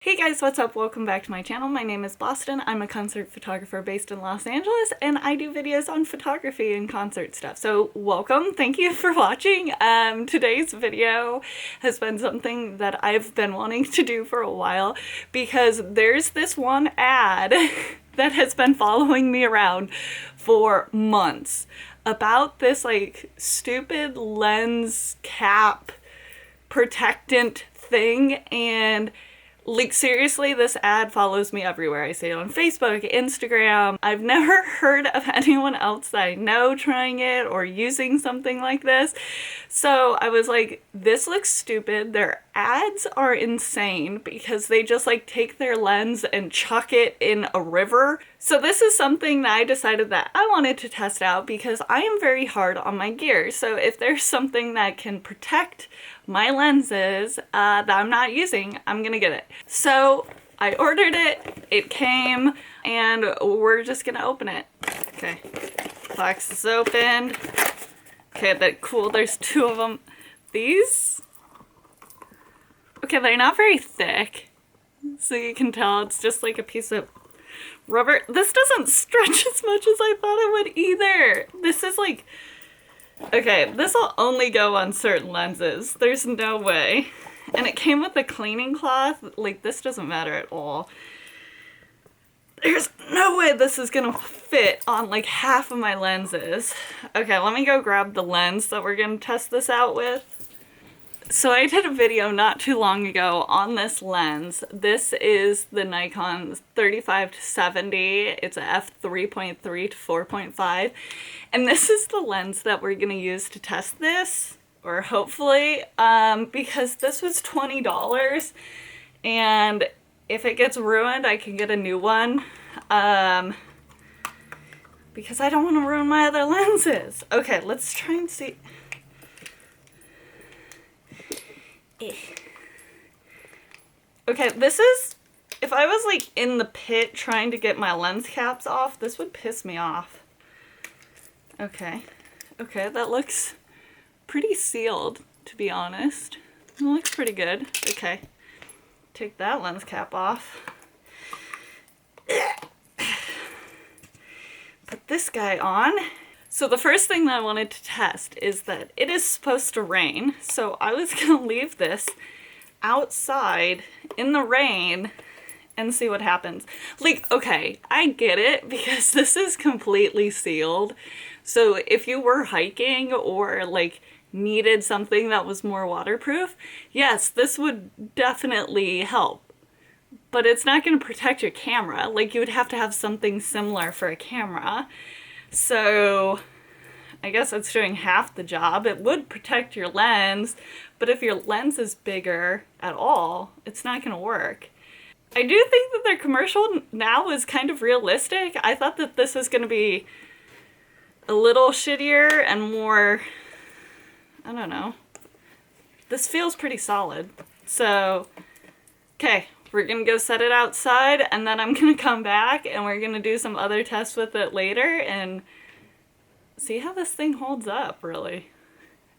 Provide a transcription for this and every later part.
Hey guys, what's up? Welcome back to my channel. My name is Boston. I'm a concert photographer based in Los Angeles, and I do videos on photography and concert stuff. So welcome. Thank you for watching. Today's video has been something that I've been wanting to do for a while because there's this one ad that has been following me around for months about this like stupid lens cap protectant thing, and like seriously, this ad follows me everywhere. I see it on Facebook, Instagram. I've never heard of anyone else that I know trying it or using something like this. So I was like, this looks stupid. Their ads are insane because they just like take their lens and chuck it in a river. So this is something that I decided that I wanted to test out because I am very hard on my gear. So if there's something that can protect my lenses that I'm not using, I'm gonna get it. So I ordered it, it came, and we're just gonna open it. Okay, box is opened. Okay, that cool, there's two of them. These, okay, they're not very thick, so you can tell it's just like a piece of rubber. This doesn't stretch as much as I thought it would either. This is like, okay, this will only go on certain lenses. There's no way. And it came with a cleaning cloth. Like, this doesn't matter at all. There's no way this is gonna fit on like half of my lenses. Okay, let me go grab the lens that we're gonna test this out with. So I did a video not too long ago on this lens. This is the Nikon 35-70. It's a f3.3 to 4.5. And this is the lens that we're gonna use to test this, or hopefully, because this was $20. And if it gets ruined, I can get a new one. Because I don't want to ruin my other lenses. Okay, let's try and see. Okay, this is, if I was like in the pit trying to get my lens caps off, this would piss me off. Okay, okay, that looks pretty sealed, to be honest. It looks pretty good. Okay, take that lens cap off. Put this guy on. So the first thing that I wanted to test is that it is supposed to rain. So I was gonna leave this outside in the rain and see what happens. Like, okay, I get it because this is completely sealed. So if you were hiking or like needed something that was more waterproof, yes, this would definitely help. But it's not going to protect your camera. Like, you would have to have something similar for a camera. So I guess it's doing half the job. It would protect your lens, but if your lens is bigger at all, it's not going to work. I do think that their commercial now is kind of realistic. I thought that this was going to be a little shittier and more, I don't know. This feels pretty solid. So, okay. We're gonna go set it outside, and then I'm gonna come back and we're gonna do some other tests with it later and see how this thing holds up, really.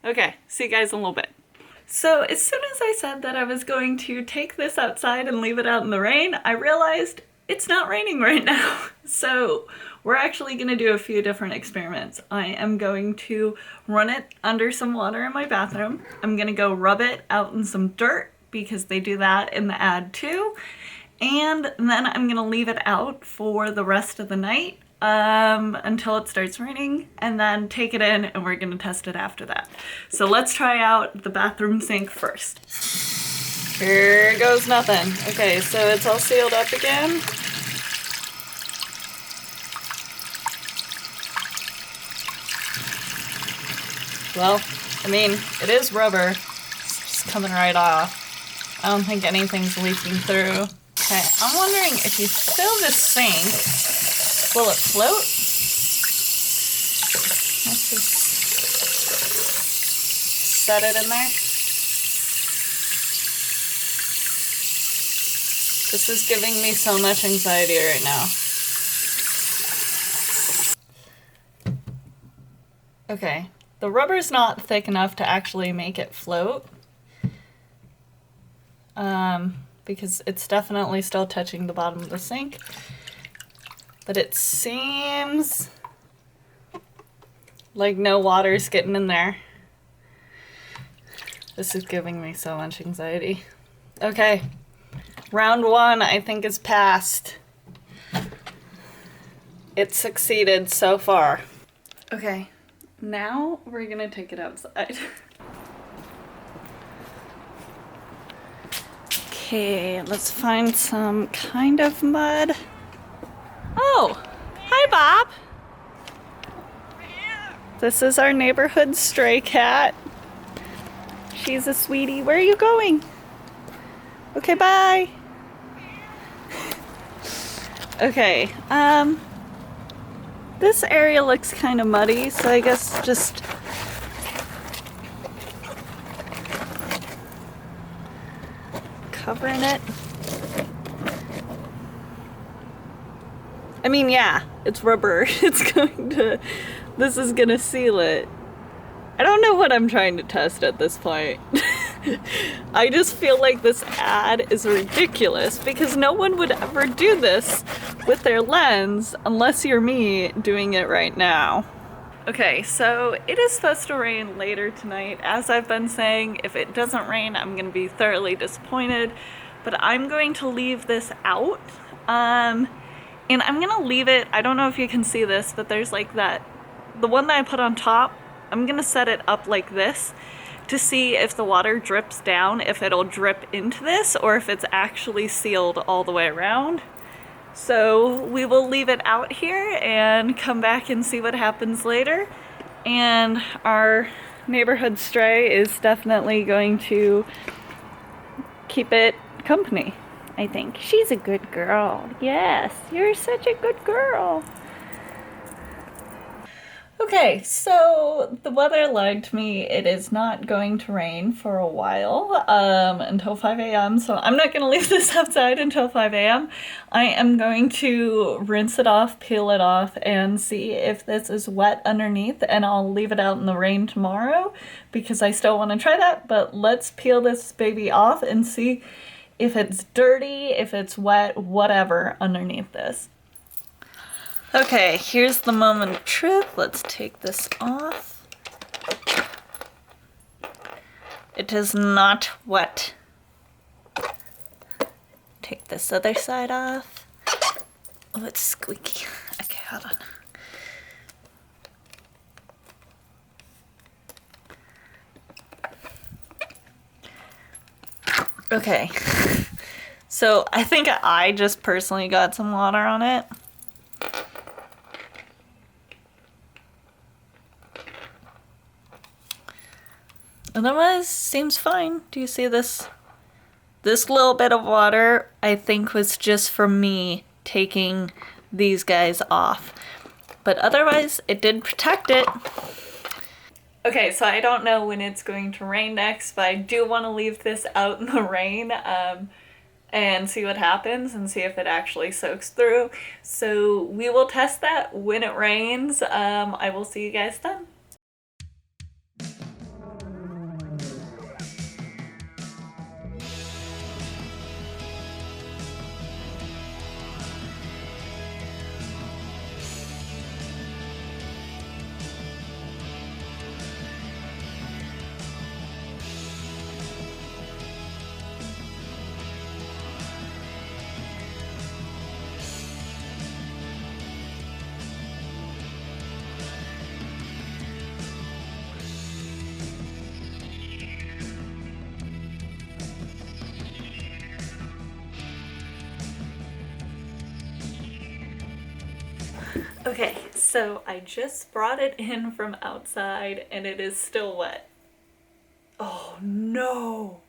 Okay, see you guys in a little bit. So as soon as I said that I was going to take this outside and leave it out in the rain, I realized it's not raining right now. So we're actually gonna do a few different experiments. I am going to run it under some water in my bathroom. I'm gonna go rub it out in some dirt, because they do that in the ad too. And then I'm gonna leave it out for the rest of the night until it starts raining, and then take it in and we're gonna test it after that. So let's try out the bathroom sink first. Here goes nothing. Okay, so it's all sealed up again. Well, I mean, it is rubber. It's just coming right off. I don't think anything's leaking through. Okay, I'm wondering if you fill this sink, will it float? Let's just set it in there. This is giving me so much anxiety right now. Okay, the rubber's not thick enough to actually make it float. because it's definitely still touching the bottom of the sink. But it seems like no water's getting in there. This is giving me so much anxiety. Okay, round 1 I think is passed. It succeeded so far. Okay, now we're gonna take it outside. Okay, let's find some kind of mud. Oh, hi Bob. This is our neighborhood stray cat. She's a sweetie. Where are you going? Okay, bye. Okay, this area looks kind of muddy, so I guess just covering it. I mean, yeah, it's rubber. This is gonna seal it. I don't know what I'm trying to test at this point. I just feel like this ad is ridiculous because no one would ever do this with their lens unless you're me doing it right now. Okay, so it is supposed to rain later tonight. As I've been saying, if it doesn't rain, I'm gonna be thoroughly disappointed, but I'm going to leave this out. And I'm gonna leave it, I don't know if you can see this, but there's like the one that I put on top, I'm gonna set it up like this to see if the water drips down, if it'll drip into this, or if it's actually sealed all the way around. So we will leave it out here and come back and see what happens later. And our neighborhood stray is definitely going to keep it company, I think. She's a good girl. Yes, you're such a good girl. Okay, so the weather lied to me. It is not going to rain for a while, until 5 a.m. So I'm not going to leave this outside until 5 a.m. I am going to rinse it off, peel it off, and see if this is wet underneath, and I'll leave it out in the rain tomorrow because I still want to try that. But let's peel this baby off and see if it's dirty, if it's wet, whatever underneath this. Okay, here's the moment of truth. Let's take this off. It is not wet. Take this other side off. Oh, it's squeaky. Okay, hold on. Okay, so I think I just personally got some water on it. Otherwise, seems fine. Do you see this? This little bit of water, I think, was just for me taking these guys off. But otherwise, it did protect it. Okay, so I don't know when it's going to rain next, but I do want to leave this out in the rain and see what happens and see if it actually soaks through. So we will test that when it rains. I will see you guys then. Okay, so I just brought it in from outside and it is still wet. Oh no!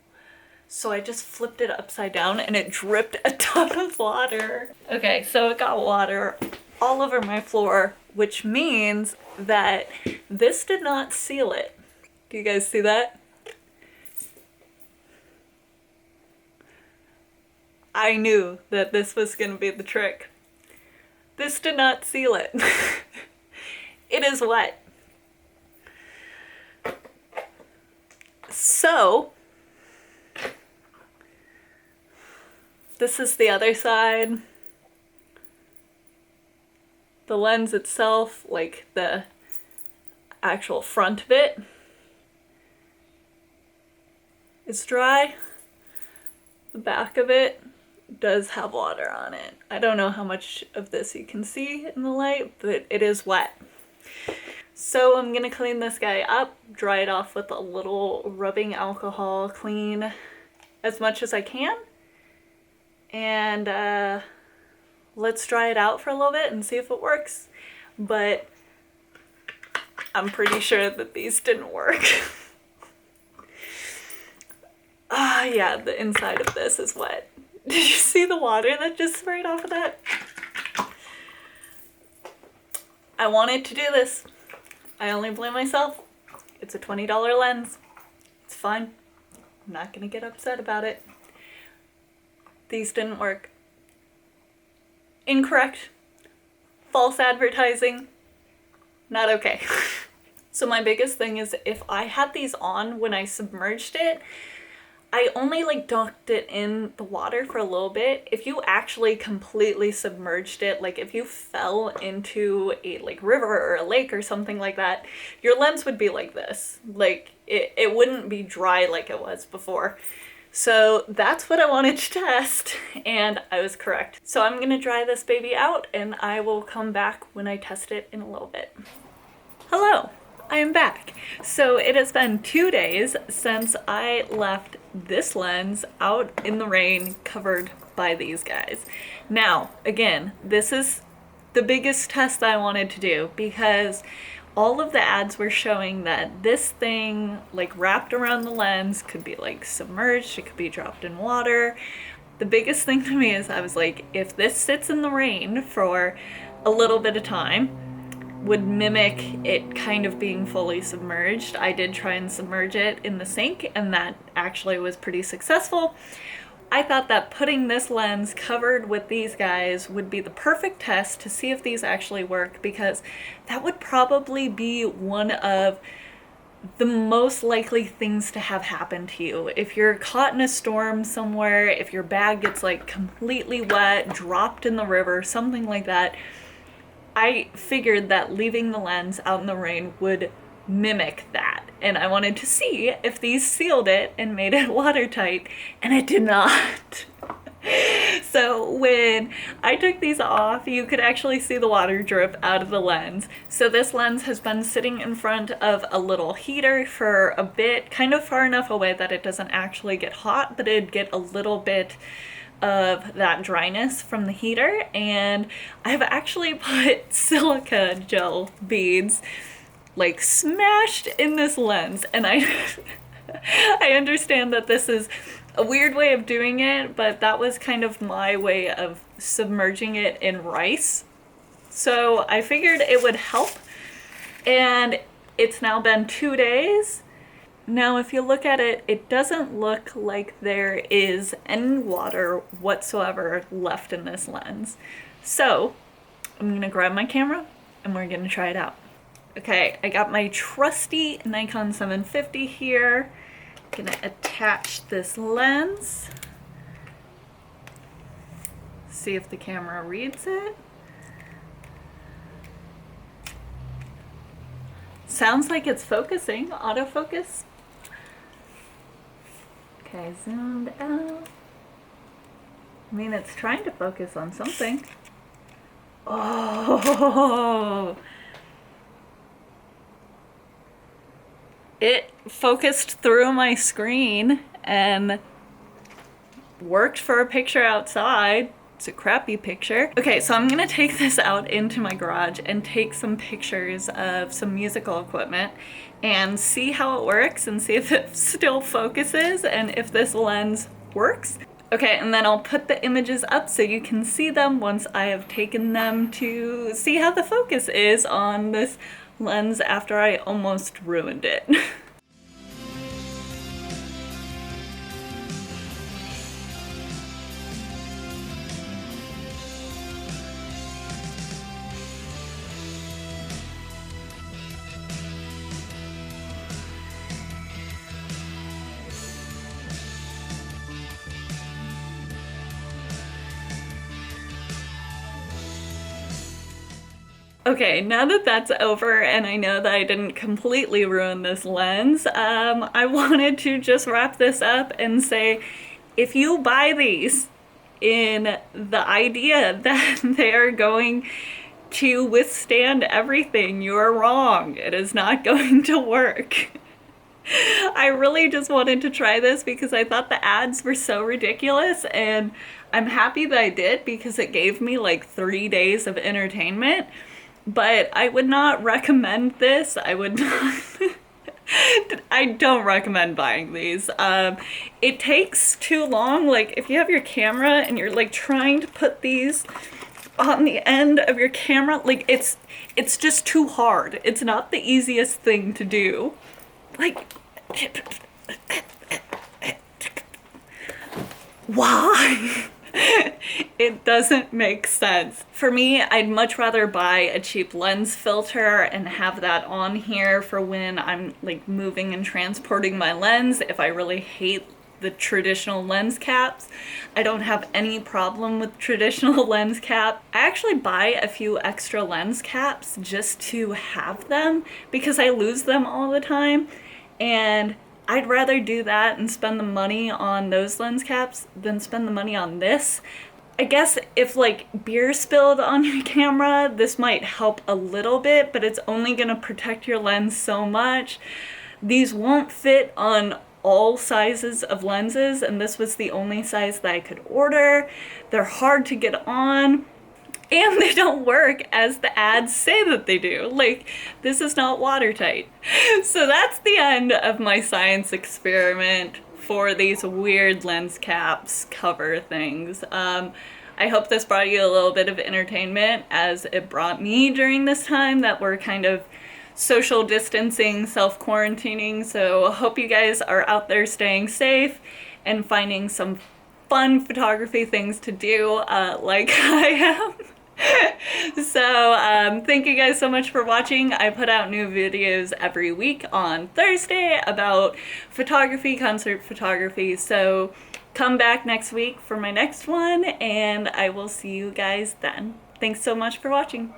So I just flipped it upside down and it dripped a ton of water. Okay, so it got water all over my floor, which means that this did not seal it. Do you guys see that? I knew that this was gonna be the trick. This did not seal it. It is wet. So, This is the other side. The lens itself, like the actual front of it, is dry. The back of it does have water on it. I don't know how much of this you can see in the light, but it is wet. So I'm gonna clean this guy up, dry it off with a little rubbing alcohol, clean as much as I can, and let's dry it out for a little bit and see if it works. But I'm pretty sure that these didn't work. Ah, yeah, the inside of this is wet. Did you see the water that just sprayed off of that? I wanted to do this. I only blame myself. It's a $20 lens. It's fine. I'm not gonna get upset about it. These didn't work. Incorrect. False advertising. Not okay. So my biggest thing is if I had these on when I submerged it, I only like dunked it in the water for a little bit. If you actually completely submerged it, like if you fell into a like river or a lake or something like that, your lens would be like this. Like it wouldn't be dry like it was before. So that's what I wanted to test, and I was correct. So I'm gonna dry this baby out and I will come back when I test it in a little bit. Hello, I am back. So it has been 2 days since I left this lens out in the rain covered by these guys. Now, again, this is the biggest test that I wanted to do because all of the ads were showing that this thing like wrapped around the lens could be like submerged, it could be dropped in water. The biggest thing to me is I was like, if this sits in the rain for a little bit of time, would mimic it kind of being fully submerged. I did try and submerge it in the sink and that actually was pretty successful. I thought that putting this lens covered with these guys would be the perfect test to see if these actually work, because that would probably be one of the most likely things to have happen to you. If you're caught in a storm somewhere, if your bag gets like completely wet, dropped in the river, something like that, I figured that leaving the lens out in the rain would mimic that. And I wanted to see if these sealed it and made it watertight, and it did not. So when I took these off, you could actually see the water drip out of the lens. So this lens has been sitting in front of a little heater for a bit, kind of far enough away that it doesn't actually get hot, but it'd get a little bit of that dryness from the heater. And I've actually put silica gel beads like smashed in this lens, and I understand that this is a weird way of doing it, but that was kind of my way of submerging it in rice. So I figured it would help, and it's now been 2 days. Now, if you look at it, it doesn't look like there is any water whatsoever left in this lens. So I'm gonna grab my camera and we're gonna try it out. Okay, I got my trusty Nikon 750 here. Gonna attach this lens. See if the camera reads it. Sounds like it's focusing, autofocus. Okay, zoomed out. I mean, it's trying to focus on something. Oh! It focused through my screen and worked for a picture outside. It's a crappy picture. Okay, so I'm gonna take this out into my garage and take some pictures of some musical equipment and see how it works and see if it still focuses and if this lens works. Okay, and then I'll put the images up so you can see them once I have taken them to see how the focus is on this lens after I almost ruined it. Okay, now that that's over and I know that I didn't completely ruin this lens, I wanted to just wrap this up and say, if you buy these in the idea that they are going to withstand everything, you are wrong. It is not going to work. I really just wanted to try this because I thought the ads were so ridiculous, and I'm happy that I did because it gave me like 3 days of entertainment. But I would not recommend this. I would not. I don't recommend buying these. It takes too long. Like if you have your camera and you're like trying to put these on the end of your camera, like it's just too hard. It's not the easiest thing to do. Like, why? It doesn't make sense. For me, I'd much rather buy a cheap lens filter and have that on here for when I'm like moving and transporting my lens. If I really hate the traditional lens caps, I don't have any problem with traditional lens cap. I actually buy a few extra lens caps just to have them because I lose them all the time, and I'd rather do that and spend the money on those lens caps than spend the money on this. I guess if like beer spilled on your camera, this might help a little bit, but it's only gonna protect your lens so much. These won't fit on all sizes of lenses, and this was the only size that I could order. They're hard to get on, and they don't work as the ads say that they do. Like, this is not watertight. So that's the end of my science experiment for these weird lens caps cover things. I hope this brought you a little bit of entertainment as it brought me during this time that we're kind of social distancing, self-quarantining. So I hope you guys are out there staying safe and finding some fun photography things to do like I am. So thank you guys so much for watching. I put out new videos every week on Thursday about photography, concert photography. So come back next week for my next one, and I will see you guys then. Thanks so much for watching.